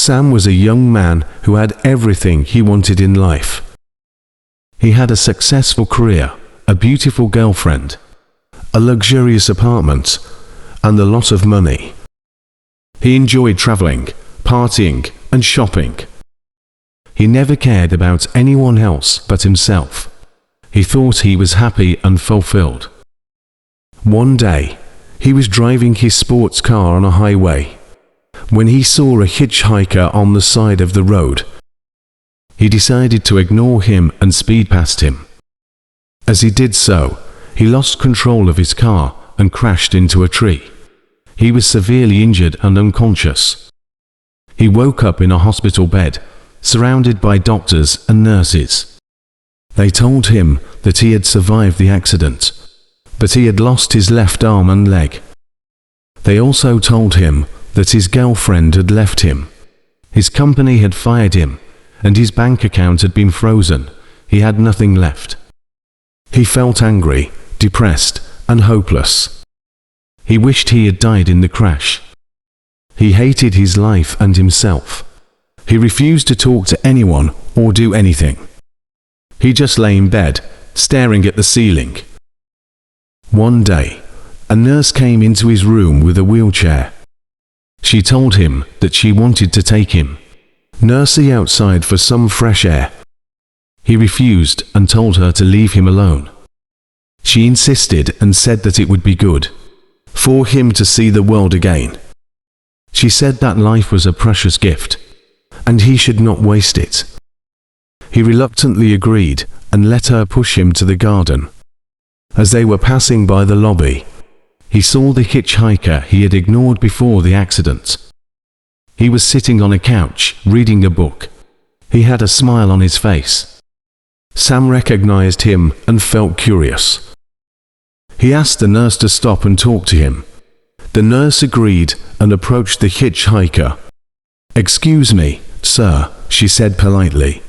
Sam was a young man who had everything he wanted in life. He had a successful career, a beautiful girlfriend, a luxurious apartment, and a lot of money. He enjoyed traveling, partying, and shopping. He never cared about anyone else but himself. He thought he was happy and fulfilled. One day, he was driving his sports car on a highway when he saw a hitchhiker on the side of the road. He decided to ignore him and speed past him. As he did so, he lost control of his car and crashed into a tree. He was severely injured and unconscious. He woke up in a hospital bed, surrounded by doctors and nurses. They told him that he had survived the accident, but he had lost his left arm and leg. They also told him that his girlfriend had left him. His company had fired him, and his bank account had been frozen. He had nothing left. He felt angry, depressed, and hopeless. He wished he had died in the crash. He hated his life and himself. He refused to talk to anyone or do anything. He just lay in bed, staring at the ceiling. One day, a nurse came into his room with a wheelchair. She told him that she wanted to take him nursery outside for some fresh air. He refused and told her to leave him alone. She insisted and said that it would be good for him to see the world again. She said that life was a precious gift, and he should not waste it. He reluctantly agreed and let her push him to the garden. As they were passing by the lobby, he saw the hitchhiker he had ignored before the accident. He was sitting on a couch, reading a book. He had a smile on his face. Sam recognized him and felt curious. He asked the nurse to stop and talk to him. The nurse agreed and approached the hitchhiker. "Excuse me, sir," she said politely.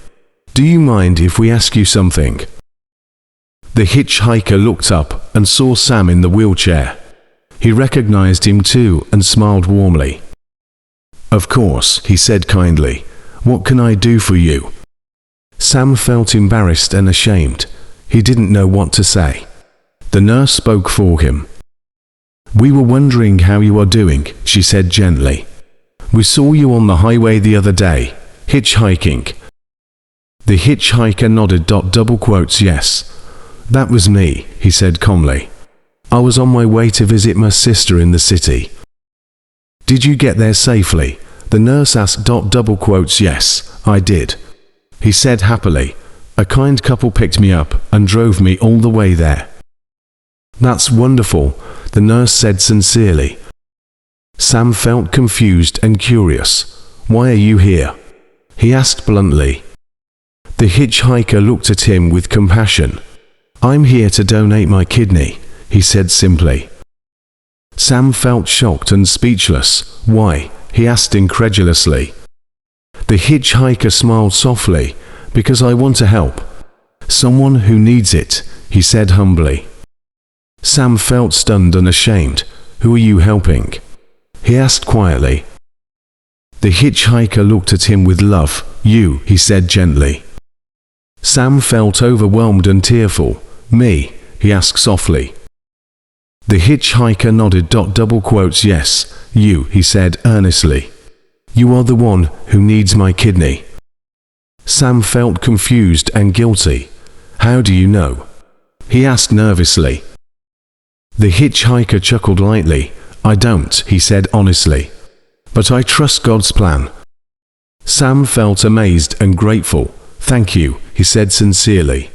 "Do you mind if we ask you something?" The hitchhiker looked up and saw Sam in the wheelchair. He recognized him too and smiled warmly. "Of course," he said kindly. "What can I do for you?" Sam felt embarrassed and ashamed. He didn't know what to say. The nurse spoke for him. "We were wondering how you are doing," she said gently. "We saw you on the highway the other day, hitchhiking." The hitchhiker nodded. "Yes. That was me," he said calmly. "I was on my way to visit my sister in the city." "Did you get there safely?" the nurse asked. "Yes, I did," he said happily. "A kind couple picked me up and drove me all the way there." "That's wonderful," the nurse said sincerely. Sam felt confused and curious. "Why are you here?" he asked bluntly. The hitchhiker looked at him with compassion. "I'm here to donate my kidney," he said simply. Sam felt shocked and speechless. "Why?" he asked incredulously. The hitchhiker smiled softly. "Because I want to help someone who needs it," he said humbly. Sam felt stunned and ashamed. "Who are you helping?" he asked quietly. The hitchhiker looked at him with love. "You," he said gently. Sam felt overwhelmed and tearful. "Me?" he asked softly. The hitchhiker nodded. "Yes, you," he said earnestly. "You are the one who needs my kidney." Sam felt confused and guilty. "How do you know?" he asked nervously. The hitchhiker chuckled lightly. "I don't," he said honestly. "But I trust God's plan." Sam felt amazed and grateful. "Thank you," he said sincerely.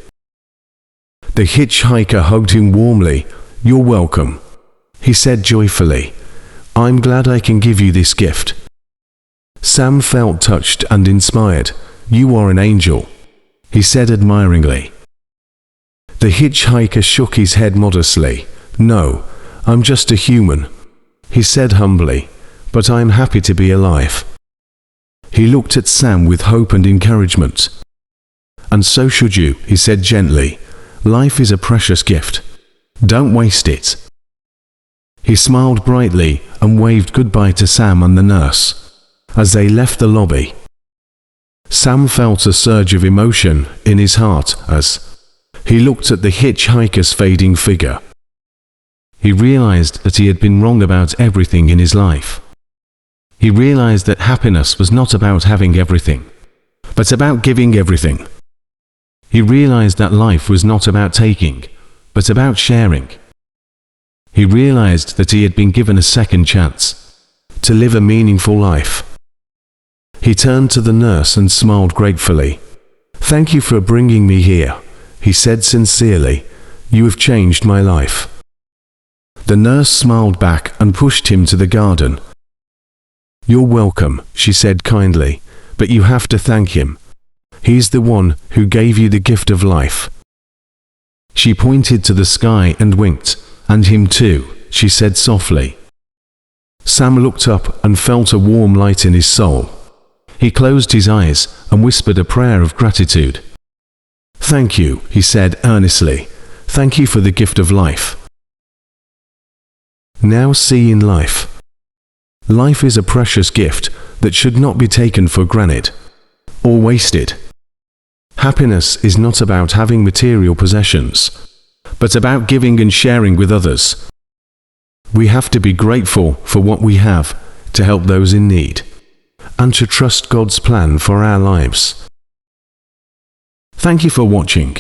The hitchhiker hugged him warmly. "You're welcome," he said joyfully. "I'm glad I can give you this gift." Sam felt touched and inspired. "You are an angel," he said admiringly. The hitchhiker shook his head modestly. "No, I'm just a human," he said humbly, "but I'm happy to be alive." He looked at Sam with hope and encouragement. "And so should you," he said gently. "Life is a precious gift. Don't waste it." He smiled brightly and waved goodbye to Sam and the nurse. As they left the lobby, Sam felt a surge of emotion in his heart as he looked at the hitchhiker's fading figure. He realized that he had been wrong about everything in his life. He realized that happiness was not about having everything, but about giving everything. He realized that life was not about taking, but about sharing. He realized that he had been given a second chance to live a meaningful life. He turned to the nurse and smiled gratefully. "Thank you for bringing me here," he said sincerely. "You have changed my life." The nurse smiled back and pushed him to the garden. "You're welcome," she said kindly, "but you have to thank him. He's the one who gave you the gift of life." She pointed to the sky and winked. "And him too," she said softly. Sam looked up and felt a warm light in his soul. He closed his eyes and whispered a prayer of gratitude. "Thank you," he said earnestly. "Thank you for the gift of life." Now see in life. Life is a precious gift that should not be taken for granted or wasted. Happiness is not about having material possessions, but about giving and sharing with others. We have to be grateful for what we have to help those in need, and to trust God's plan for our lives. Thank you for watching.